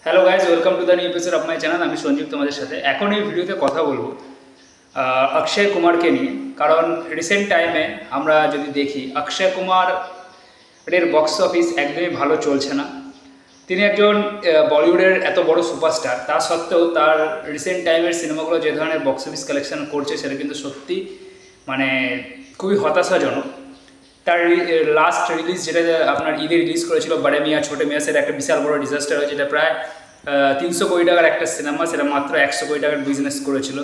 Hello guys, welcome to the new episode of my channel. আমি সঞ্জীব তোমাদের সাথে এখন এই ভিডিওতে কথা বলবো অক্ষয় কুমারকে নিয়ে। কারণ রিসেন্ট টাইমে আমরা যদি দেখি অক্ষয় কুমার এর বক্স অফিস একদমই ভালো চলছে না। তিনি একজন বলিউডের এত বড় সুপারস্টার, তা সত্ত্বেও তার রিসেন্ট টাইমের সিনেমাগুলো যে ধরনের বক্স অফিস কালেকশন করছে সেটা কিন্তু সত্যি মানে খুবই হতাশাজনক। তার লাস্ট রিলিজ যেটা আপনার ঈদে রিলিজ করেছিল বড়ে মিয়াঁ ছোটে মিয়াঁ, সেটা একটা বিশাল বড় ডিজাস্টার হয়েছে। এটা প্রায় 300 কোটি টাকার একটা সিনেমা, সেটা মাত্র 100 কোটি টাকার বিজনেস করেছিল।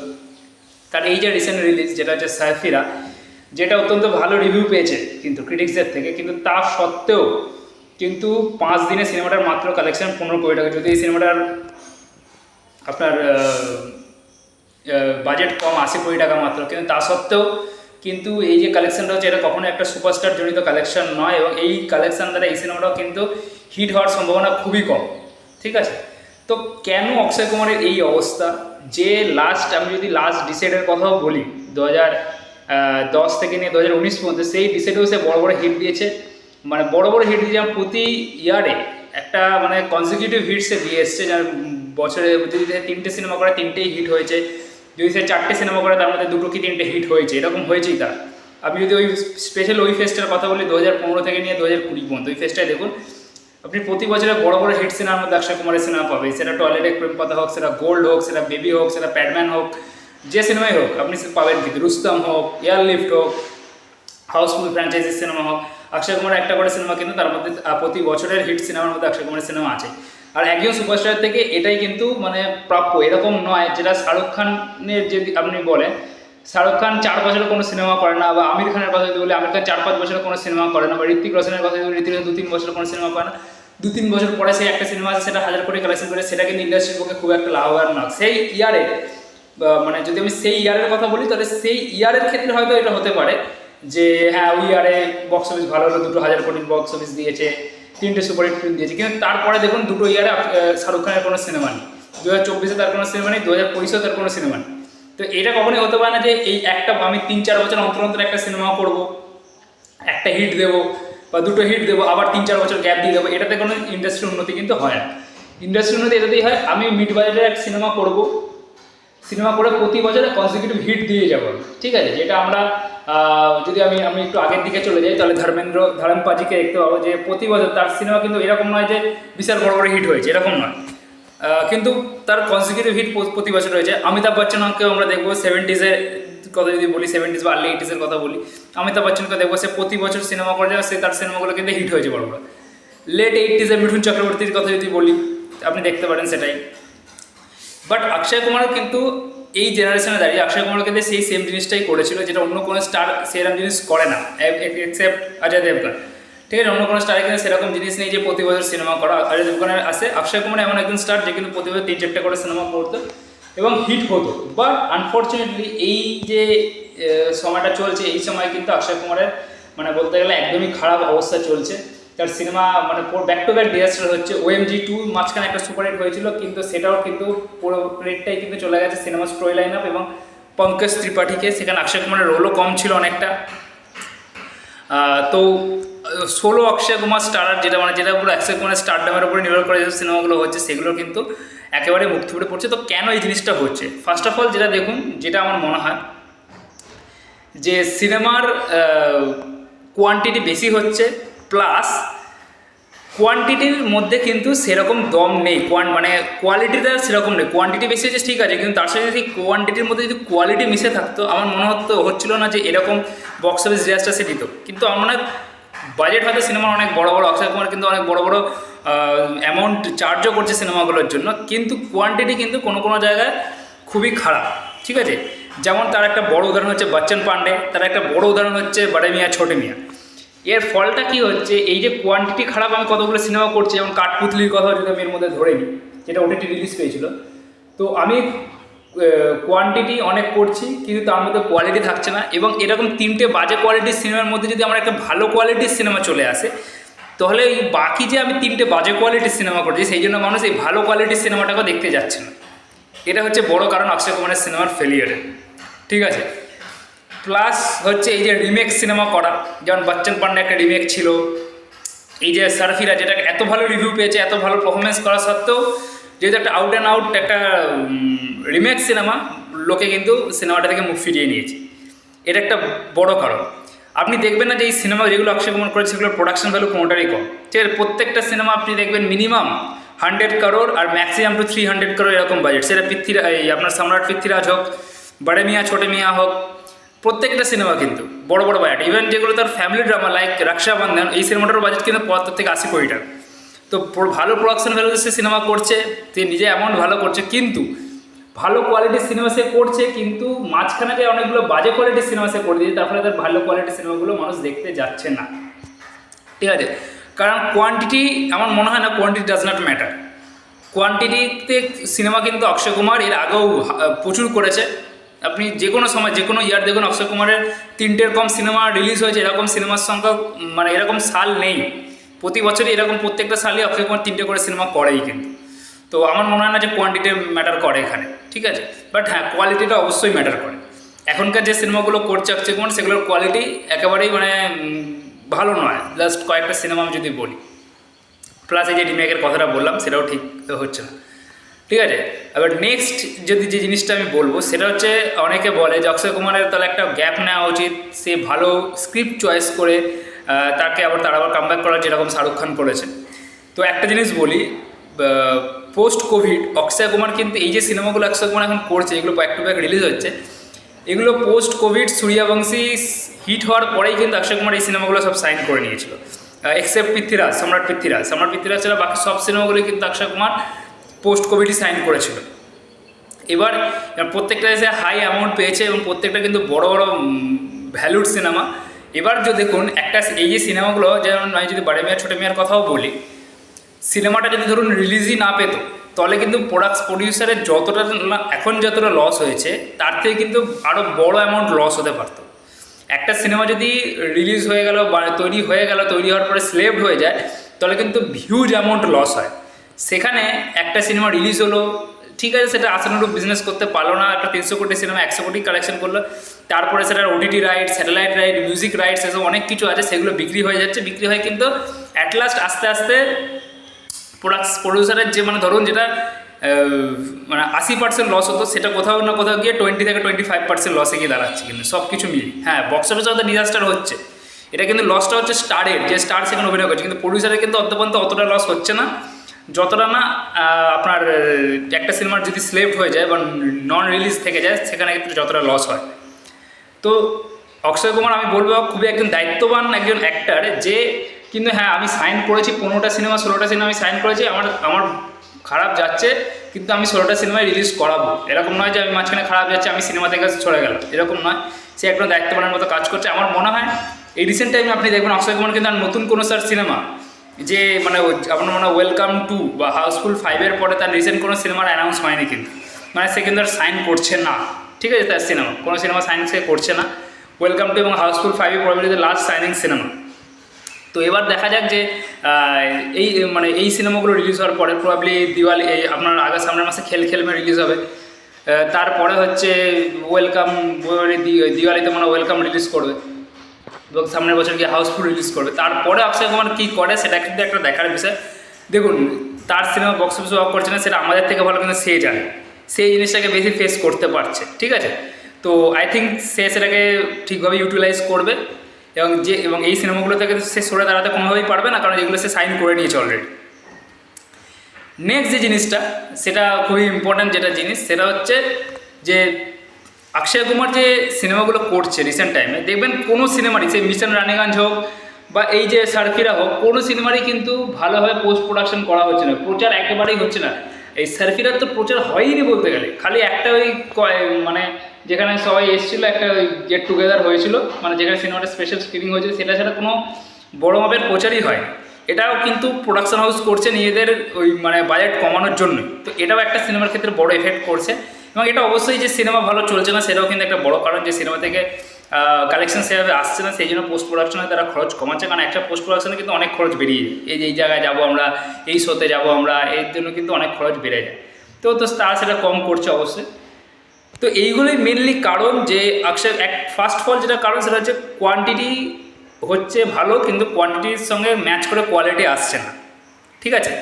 তার এই যে রিসেন্ট রিলিজ যেটা হচ্ছে সাইফিরা, যেটা অত্যন্ত ভালো রিভিউ পেয়েছে কিন্তু ক্রিটিক্সদের থেকে, কিন্তু তা সত্ত্বেও কিন্তু 5 দিনে সিনেমাটার মাত্র কালেকশন 15 কোটি টাকা। যদি এই সিনেমাটার আপনার বাজেট কম 80 কোটি টাকা মাত্র, কিন্তু তা সত্ত্বেও কিন্তু এই যে কালেকশনটা হচ্ছে এটা কখনো একটা সুপারস্টার জনিত কালেকশন নয়, এবং এই কালেকশন দ্বারা এই সিনেমাটাও কিন্তু হিট হওয়ার সম্ভাবনা খুবই কম। ঠিক আছে, তো কেন অক্ষয় কুমারের এই অবস্থা? যে আমি যদি লাস্ট ডিসেডের কথাও বলি 2010 থেকে নিয়ে 2019 পর্যন্ত, সেই ডিসেডেও সে বড় বড় হিট দিয়েছে। মানে বড় বড় হিট দিয়ে প্রতি ইয়ারে একটা মানে কনজিকিউটিভ হিট সে দিয়ে এসছে। যার বছরে যদি 3টে সিনেমা করে 3টেই হিট হয়েছে, যদি সে 4টে সিনেমা করে তার মধ্যে 2টো কি 3টে হিট হয়েছে, এরকম হয়েছেই তার। আপনি যদি ওই স্পেশাল ওই ফেস্টের কথা বলি 2015 থেকে নিয়ে 2020 পর্যন্ত, ওই ফেস্টটাই দেখুন, আপনি প্রতি বছরে বড় বড় হিট সিনেমার মধ্যে অক্ষয় কুমারের সিনেমা পাবে। সেটা টয়লেটের প্রেম কথা হোক, সেটা গোল্ড হোক, সেটা বেবি হোক, সেটা প্যাডম্যান হোক, যে সিনেমাই হোক আপনি পাবেন। কিন্তু রুস্তম হোক, এয়ারলিফট হোক, হাউসফুল ফ্র্যাঞ্চাইজি সিনেমা হোক, অক্ষয় কুমারের একটা করে সিনেমা কিন্তু তার মধ্যে প্রতি বছরের হিট সিনেমার মধ্যে অক্ষয় কুমারের সিনেমা আছে। আর একজন সুপারস্টার থেকে এটাই কিন্তু মানে প্রাপ্য। এরকম নয় যেটা শাহরুখ খানের যদি আপনি বলেন, শাহরুখ খান 4 বছরে কোনো সিনেমা করে না, বা আমির খানের কথা যদি বলি আমির খান 4-5 বছরে কোনো সিনেমা করে না, বা ঋত্বিক রোশনের কথা যদি ঋত্বিক 2-3 বছরে কোনো সিনেমা করে না, 2-3 বছর পরে সেই একটা সিনেমা আছে সেটা 1000 কোটি কালেকশন করে, সেটা কিন্তু ইন্ডাস্ট্রির পক্ষে খুব একটা লাভবান না। সেই ইয়ারে মানে যদি আমি সেই ইয়ারের কথা বলি, তাহলে সেই ইয়ারের ক্ষেত্রে হয়তো এটা হতে পারে যে হ্যাঁ ওই ইয়ারে বক্স অফিস ভালো হলো, 2 1000 কোটির বক্স অফিস দিয়েছে, 3টে সুপারহিট ফিল্ম দিয়েছে। কিন্তু তারপরে দেখুন 2টো ইয়ারে শাহরুখ খানের কোনো সিনেমা নেই, 2024-এ তার কোনো সিনেমা নেই, 2025-এও তার কোনো সিনেমা নেই। তো এটা কখনোই হতে পারে না যে এই একটা আমি 3-4 বছর অন্তর অন্তর একটা সিনেমা করবো, একটা হিট দেবো বা 2টো হিট দেবো, আবার 3-4 বছর গ্যাপ দিয়ে দেবো। এটাতে কোনো ইন্ডাস্ট্রির উন্নতি কিন্তু হয় না। ইন্ডাস্ট্রির উন্নতি এটাতেই হয় আমি মিড বাজেটের এক সিনেমা করবো, সিনেমা করে প্রতি বছরে কনজিকিউটিভ হিট দিয়ে যাবো। ঠিক আছে, যেটা আমরা যদি আমি একটু আগের দিকে চলে যাই, তাহলে ধর্মেন্দ্র দেখতে পাবো যে প্রতি বছর তার সিনেমা কিন্তু এরকম নয় যে বিশাল বড় বড় হিট হয়েছে, এরকম নয়, কিন্তু তার কনজিকিউটিভ হিট প্রতি বছর হয়েছে। অমিতাভ বচ্চনকেও আমরা দেখবো 70s-এর কথা যদি বলি, 70s বা আর্লি 80s-এর কথা বলি, অমিতাভ বচ্চনকে দেখবো সে প্রতি বছর সিনেমা করে যাবে, সে তার সিনেমাগুলো কিন্তু হিট হয়েছে বড় বড়। লেট 80s-এর মিঠুন চক্রবর্তীর কথা যদি বলি আপনি দেখতে পারেন সেটাই। বাট অক্ষয় কুমারও কিন্তু এই জেনারেশনে দাঁড়িয়ে অক্ষয় কুমার কিন্তু সেই সেম জিনিসটাই করেছিল, যেটা অন্য কোনো স্টার সেরকম জিনিস করে না, এক্সেপ্ট অজয় দেবগন। ঠিক আছে, অন্য কোনো স্টারে কিন্তু সেরকম জিনিস নেই যে প্রতি বছর সিনেমা করা। অজয় দেবগনের আসে, অক্ষয় কুমার এমন একজন স্টার যে কিন্তু প্রতি বছর 3-4টে করে সিনেমা করতো এবং হিট হতো। বাট আনফর্চুনেটলি এই যে সময়টা চলছে, এই সময় কিন্তু অক্ষয় কুমারের মানে বলতে গেলে একদমই খারাপ অবস্থা চলছে। তার সিনেমা মানে ব্যাক টু ব্যাক ডিজাস্টার হচ্ছে। OMG 2 মাঝখানে একটা সুপারহিট হয়েছিল, কিন্তু সেটাও কিন্তু পুরো রেটটাই কিন্তু চলে গেছে সিনেমা স্টোরি লাইন আপ এবং পঙ্কজ ত্রিপাঠীকে। সেখানে অক্ষয় কুমারের রোলও কম ছিল অনেকটা। তো সোলো অক্ষয় কুমার স্টার, যেটা পুরো অক্ষয় কুমারের স্টারডামের উপরে নির্ভর করে যে সিনেমাগুলো হচ্ছে, সেগুলো কিন্তু একেবারে মুখ থুবড়ে পড়ছে। তো কেন এই জিনিসটা হচ্ছে? ফার্স্ট অফ অল যেটা দেখুন, যেটা আমার মনে হয় যে সিনেমার কোয়ান্টিটি বেশি হচ্ছে, প্লাস কোয়ান্টিটির মধ্যে কিন্তু সেরকম দম নেই, মানে কোয়ালিটিটা সেরকম নেই। কোয়ান্টিটি বেশি হচ্ছে ঠিক আছে, কিন্তু তার সাথে যদি কোয়ান্টিটির মধ্যে যদি কোয়ালিটি মিশে থাকতো, আমার মনে হচ্ছিল না যে এরকম বক্স অফিস ডিজাস্টার সে দিত। কিন্তু আমার মনে হয় বাজেট হয়তো সিনেমার অনেক বড় বড়, অক্ষয় কুমার কিন্তু অনেক বড় বড় অ্যামাউন্ট চার্জও করছে সিনেমাগুলোর জন্য, কিন্তু কোয়ান্টিটি কিন্তু কোনো কোনো জায়গায় খুবই খারাপ। ঠিক আছে, যেমন তার একটা বড় উদাহরণ হচ্ছে বচ্চন পান্ডে, তার একটা বড় উদাহরণ হচ্ছে বড়ে মিয়াঁ ছোটে মিয়াঁ। এর ফলটা কি হচ্ছে, এই যে কোয়ান্টিটি খারাপ, আমি কতগুলো সিনেমা করছি, যেমন কাঠপুতলির কথা যদি আমি এর মধ্যে ধরে নিই, যেটা OTT রিলিজ পেয়েছিল, তো আমি কোয়ান্টিটি অনেক করছি কিন্তু তার মধ্যে কোয়ালিটি থাকছে না। এবং এরকম 3টে বাজে কোয়ালিটির সিনেমার মধ্যে যদি আমার একটা ভালো কোয়ালিটির সিনেমা চলে আসে, তাহলে এই বাকি যে আমি 3টে বাজে কোয়ালিটির সিনেমা করছি, সেই জন্য মানুষ এই ভালো কোয়ালিটির সিনেমাটাকে দেখতে যাচ্ছে না। এটা হচ্ছে বড় কারণ অক্ষয় কুমারের সিনেমার ফেলিয়ারের। ঠিক আছে, প্লাস হচ্ছে এই যে রিমেক সিনেমা করা, যেমন বচ্চন পান্ডে একটা রিমেক ছিল, এই যে সারফিরা যেটা এত ভালো রিভিউ পেয়েছে, এত ভালো পারফরমেন্স করা সত্ত্বেও যেহেতু একটা আউট অ্যান্ড আউট একটা রিমেক সিনেমা, লোকে কিন্তু সিনেমাটা থেকে মুখ ফিরিয়ে নিয়েছে। এটা একটা বড় কারণ। আপনি দেখবেন না যে এই সিনেমা যেগুলো অক্ষয় কুমার করেছে সেগুলোর প্রোডাকশন ভ্যালু কোনোটারই কম। ঠিক আছে, প্রত্যেকটা সিনেমা আপনি দেখবেন মিনিমাম 100 crore আর ম্যাক্সিমাম টু 300 crore এরকম বাজেট। সেটা এই আপনার সম্রাট পৃথ্বীরাজ হোক, বড়ে মিয়া ছোটে মিয়া হোক, প্রত্যেকটা সিনেমা কিন্তু বড় বড় বাজেট। ইভেন যেগুলো তার ফ্যামিলি ড্রামা লাইক রক্ষাবন্ধন, এই সিনেমাটার বাজেট কিন্তু 75 থেকে 80 কোটি টাকা। তো ভালো প্রোডাকশন ভ্যালু সে সিনেমা করছে, সে নিজে অ্যামাউন্ট ভালো করছে, কিন্তু ভালো কোয়ালিটির সিনেমা সে করছে, কিন্তু মাঝখানে যে অনেকগুলো বাজে কোয়ালিটির সিনেমা সে করে দিয়েছে, তার ফলে তার ভালো কোয়ালিটির সিনেমাগুলো মানুষ দেখতে যাচ্ছে না। ঠিক আছে, কারণ কোয়ান্টিটি, আমার মনে হয় না কোয়ান্টিটি ডাজ নট ম্যাটার। কোয়ান্টিটিতে সিনেমা কিন্তু অক্ষয় কুমার এর আগেও প্রচুর করেছে। আপনি যে কোনো সময় যে কোনো ইয়ার দেখুন, অক্ষয় কুমারের 3টের কম সিনেমা রিলিজ হয়েছে, এরকম সিনেমার সংখ্যা মানে এরকম সাল নেই। প্রতি বছরই এরকম প্রত্যেকটা সালে অক্ষয় কুমার 3টে করে সিনেমা করেই কিন্তু। তো আমার মনে হয় না যে কোয়ান্টিটি ম্যাটার করে এখানে, ঠিক আছে। বাট হ্যাঁ, কোয়ালিটিটা অবশ্যই ম্যাটার করে। এখনকার যে সিনেমাগুলো করছে অক্ষয় কুমার, সেগুলোর কোয়ালিটি একেবারেই মানে ভালো নয়। জাস্ট কয়েকটা সিনেমা আমি যদি বলি, প্লাস এই যে রিমেকের কথাটা বললাম সেটাও ঠিক হচ্ছে না। ঠিক আছে, এবার নেক্সট যদি যে জিনিসটা আমি বলবো সেটা হচ্ছে, অনেকে বলে যে অক্ষয় কুমারের তাহলে একটা গ্যাপ নেওয়া উচিত, সে ভালো স্ক্রিপ্ট চয়েস করে তাকে তার আবার কামব্যাক করার, যেরকম শাহরুখ খান করেছে। তো একটা জিনিস বলি, পোস্ট কোভিড অক্ষয় কুমার কিন্তু এই যে সিনেমাগুলো অক্ষয় কুমার এখন করছে, এগুলো ব্যাক টু ব্যাক রিলিজ হচ্ছে, এগুলো পোস্ট কোভিড সূর্যবংশী হিট হওয়ার পরেই কিন্তু অক্ষয় কুমার এই সিনেমাগুলো সব সাইন করে নিয়েছিল, এক্সেপ্ট পৃথ্বীরাজ, সম্রাট পৃথ্বীরাজ ছাড়া বাকি সব সিনেমাগুলি কিন্তু অক্ষয় কুমার পোস্ট কোভিডই সাইন করেছিল। এবার প্রত্যেকটা এসে হাই অ্যামাউন্ট পেয়েছে এবং প্রত্যেকটা কিন্তু বড় বড় ভ্যালুড সিনেমা। এবার যদি দেখুন একটা এই যে সিনেমাগুলো, যেমন আমি যদি বড়ে মিয়া ছোটে মিয়ার কথাও বলি, সিনেমাটা যদি ধরুন রিলিজই না পেত, তাহলে কিন্তু প্রডিউসারের যতটা এখন যতটা লস হয়েছে, তার থেকে কিন্তু আরও বড় অ্যামাউন্ট লস হতে পারতো। একটা সিনেমা যদি রিলিজ হয়ে গেল বা তৈরি হওয়ার পরে স্লেভড হয়ে যায়, তাহলে কিন্তু হিউজ অ্যামাউন্ট লস হয়। সেখানে একটা সিনেমা রিলিজ হলো, ঠিক আছে, সেটা আশানুরূপ বিজনেস করতে পারলো না, একটা 300 কোটি সিনেমা 100 কোটি কালেকশন করলো, তারপরে সেটার OTT right, satellite right, music rights, এসব অনেক কিছু আছে, সেগুলো বিক্রি হয়ে যাচ্ছে। বিক্রি হয় কিন্তু অ্যাট লাস্ট আস্তে আস্তে প্রডিউসারের যে মানে ধরুন যেটা মানে 80% লস হতো, সেটা কোথাও না কোথাও গিয়ে 20 থেকে 25% লসে গিয়ে দাঁড়াচ্ছে কিন্তু সব কিছু মিলিয়ে। হ্যাঁ, বক্স অফিসে হয়তো ডিজাস্টার হচ্ছে, এটা কিন্তু লসটা হচ্ছে স্টারের, যে স্টার সেখানে অভিনয় করছে, কিন্তু প্রডিউসারের কিন্তু অতটা লস হচ্ছে না, যতটা না আপনার একটা সিনেমার যদি স্লেভড হয়ে যায় বা নন রিলিজ থেকে যায়, সেখানে কিন্তু যতটা লস হয়। তো অক্ষয় কুমার আমি বলবো খুবই একজন দায়িত্ববান একজন অ্যাক্টার, যে কিন্তু হ্যাঁ আমি সাইন করেছি 15টা সিনেমা 16টা সিনেমা আমি সাইন করেছি, আমার খারাপ যাচ্ছে, কিন্তু আমি 16টা সিনেমায় রিলিজ করাবো। এরকম নয় যে আমি মাঝখানে খারাপ যাচ্ছে আমি সিনেমা থেকে সরে গেলাম, এরকম নয়। সে একজন দায়িত্ববানের মতো কাজ করছে। আমার মনে হয় এই রিসেন্ট টাইমে আপনি দেখবেন অক্ষয় কুমার কিন্তু আর নতুন কোনো সিনেমা, যে মানে আপনার মনে হয় ওয়েলকাম 2 বা হাউসফুল 5-এর পরে তার রিসেন্ট কোনো সিনেমার অ্যানাউন্স হয়নি কিন্তু, মানে সে কিন্তু আর সাইন করছে না। ঠিক আছে, তার কোনো সিনেমা সাইন সে করছে না। ওয়েলকাম 2 এবং Housefull 5 probably last signing cinema. তো এবার দেখা যাক যে এই সিনেমাগুলো রিলিজ হওয়ার পরে প্রবাবলি দিওয়ালি, এই আপনার সামনের মাসে খেল মে রিলিজ হবে, তারপরে হচ্ছে ওয়েলকাম, দিওয়ালিতে মানে ওয়েলকাম রিলিজ করবে এবং সামনের বছর গিয়ে হাউসফুল রিলিজ করবে। তারপরে অক্ষয় কুমার কী করে সেটা কিন্তু একটা দেখার বিষয়। দেখুন, তার সিনেমা বক্স অফিসে ওয়ার্ক করছে না, সেটা আমাদের থেকে ভালো কিন্তু সে জানে, সেই জিনিসটাকে বেশি ফেস করতে পারছে। ঠিক আছে, তো আই থিঙ্ক সে সেটাকে ঠিকভাবে ইউটিলাইজ করবে এবং এই সিনেমাগুলো থেকে সে সরে দাঁড়াতে কোনোভাবেই পারবে না, কারণ এগুলো সে সাইন করে নিয়েছে অলরেডি। নেক্সট যে জিনিসটা, সেটা খুবই ইম্পর্ট্যান্ট যেটা জিনিস, সেটা হচ্ছে যে অক্ষয় কুমার যে সিনেমাগুলো করছে রিসেন্ট টাইমে, দেখবেন কোনো সিনেমারই, সে মিশন রানীগঞ্জ হোক বা এই যে সার্ফিরা হোক, কোনো সিনেমারই কিন্তু ভালোভাবে পোস্ট প্রোডাকশন করা হচ্ছে না, প্রচার একেবারেই হচ্ছে না। এই সার্ফিরার তো প্রচার হয়ইনি বলতে গেলে, খালি একটা ওই মানে যেখানে সবাই এসেছিলো, একটা ওই গেট টুগেদার হয়েছিল, মানে যেখানে সিনেমাটা স্পেশাল স্ক্রিনিং হয়েছিল, সেটা ছাড়া কোনো বড় মাপের প্রচারই হয়। এটাও কিন্তু প্রোডাকশন হাউস করছে নিজেদের ওই মানে বাজেট কমানোর জন্য। তো এটাও একটা সিনেমার ক্ষেত্রে বড় এফেক্ট করছে, এবং এটা অবশ্যই যে সিনেমা ভালো চলছে না সেটাও কিন্তু একটা বড় কারণ, যে সিনেমা থেকে কালেকশন সেভাবে আসছে না, সেই জন্য পোস্ট প্রোডাকশনে তারা খরচ কমাচ্ছে। কারণ একটা পোস্ট প্রোডাকশনে কিন্তু অনেক খরচ বেরিয়ে যায়, এই জায়গায় যাবো আমরা, এই শোতে যাবো আমরা, এর জন্য কিন্তু অনেক খরচ বেড়ে যায়। তো তারা সেটা কম করছে অবশ্যই। তো এইগুলোই মেনলি কারণ, যে ফার্স্ট অফ অল যেটা কারণ সেটা হচ্ছে কোয়ান্টিটি হচ্ছে ভালো, কিন্তু কোয়ান্টিটির সঙ্গে ম্যাচ করে কোয়ালিটি আসছে না। ঠিক আছে,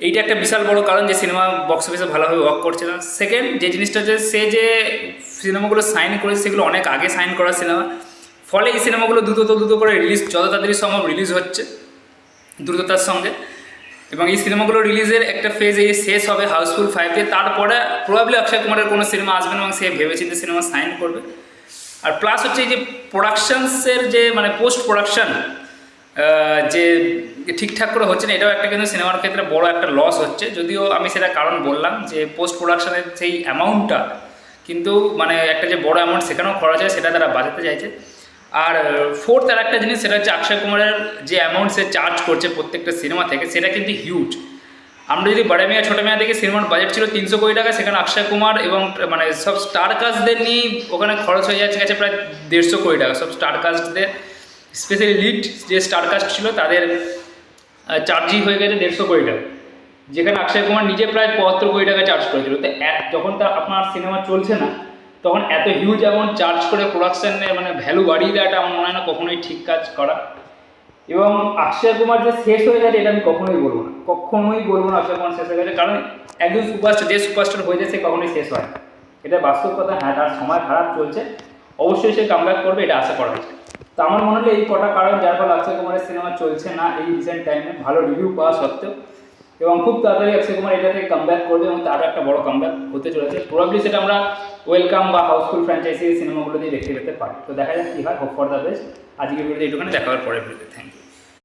এইটা একটা বিশাল বড় কারণ যে সিনেমা বক্স অফিসে ভালোভাবে ওয়ার্ক করছে না। সেকেন্ড যে জিনিসটা হচ্ছে সে যে সিনেমাগুলো সাইন করেছে সেগুলো অনেক আগে সাইন করা সিনেমা, ফলে এই সিনেমাগুলো দ্রুত করে রিলিজ যত তাড়াতাড়ি সম্ভব রিলিজ হচ্ছে দ্রুততার সঙ্গে। এবং এই সিনেমাগুলো রিলিজের একটা ফেজ এই শেষ হবে হাউসফুল 5 দিয়ে, তারপরে প্রবাবলি অক্ষয় কুমারের কোনো সিনেমা আসবে না এবং সে ভেবেচিন্তে সিনেমা সাইন করবে। আর প্লাস হচ্ছে এই যে প্রোডাকশানসের যে মানে পোস্ট প্রোডাকশান যে ঠিকঠাক করে হচ্ছে না, এটাও একটা কিন্তু সিনেমার ক্ষেত্রে বড় একটা লস হচ্ছে। যদিও আমি সেটা কারণ বললাম যে পোস্ট প্রোডাকশানের সেই অ্যামাউন্টটা কিন্তু মানে একটা যে বড় অ্যামাউন্ট সেখানেও খরচ হয়, সেটা তারা বাঁচাতে চাইছে। আর ফোর্থ আর একটা জিনিস সেটা হচ্ছে অক্ষয় কুমারের যে অ্যামাউন্ট সে চার্জ করছে প্রত্যেকটা সিনেমা থেকে, সেটা কিন্তু হিউজ। আমরা যদি বড় মিয়া ছোটো মিয়া দেখি সিনেমার বাজেট ছিল 300 কোটি টাকা, সেখানে অক্ষয় কুমার এবং মানে সব স্টার কাস্টদের নিয়ে ওখানে খরচ হয়ে যাচ্ছে গেছে প্রায় 150 কোটি টাকা। সব স্টার কাস্টদের স্পেশালি লিড যে স্টার কাস্ট ছিল তাদের চার্জই হয়ে গেছে 150 কোটি টাকা, যেখানে অক্ষয় কুমার নিজে প্রায় 75 কোটি টাকা চার্জ করেছিল। তো যখন তা আপনার সিনেমা চলছে না তখন এত হিউজ অ্যামাউন্ট চার্জ করে প্রোডাকশানের মানে ভ্যালু বাড়িয়ে দেওয়াটা আমার মনে হয় না কখনোই ঠিক কাজ করা। এবং অক্ষয় কুমার যে শেষ হয়ে গেছে এটা আমি কখনোই বলবো না অক্ষয় কুমার শেষ হয়ে গেছে, কারণ একজন সুপারস্টার যে সুপারস্টার হয়ে যায় সে কখনোই শেষ হয় না, এটা বাস্তব কথা। হ্যাঁ, তার সময় খারাপ চলছে, অবশ্যই সে কামব্যাক করবে, এটা আশা করা হয়েছে। তো আমার মনে হলো এই কটা কারণ যার ফলে অক্ষয় কুমারের সিনেমা চলছে না এই রিসেন্ট টাইমে ভালো রিভিউ পাওয়া সত্ত্বেও, এবং খুব তাড়াতাড়ি অক্ষয় কুমার এটা থেকে কামব্যাক করবে এবং তারও একটা বড় কামব্যাক হতে চলেছে। প্রবাবলি সেটা আমরা ওয়েলকাম বা হাউসফুল ফ্র্যাঞ্চাইজি সিনেমাগুলো দিয়ে দেখতে পেতে পারি। তো দেখা যাক কী হয়, হোপ ফর দ্য বেস্ট। আজকের ভিডিওতে এইটুখানে, দেখা হওয়ার পরের ভিডিওতে। Thank you.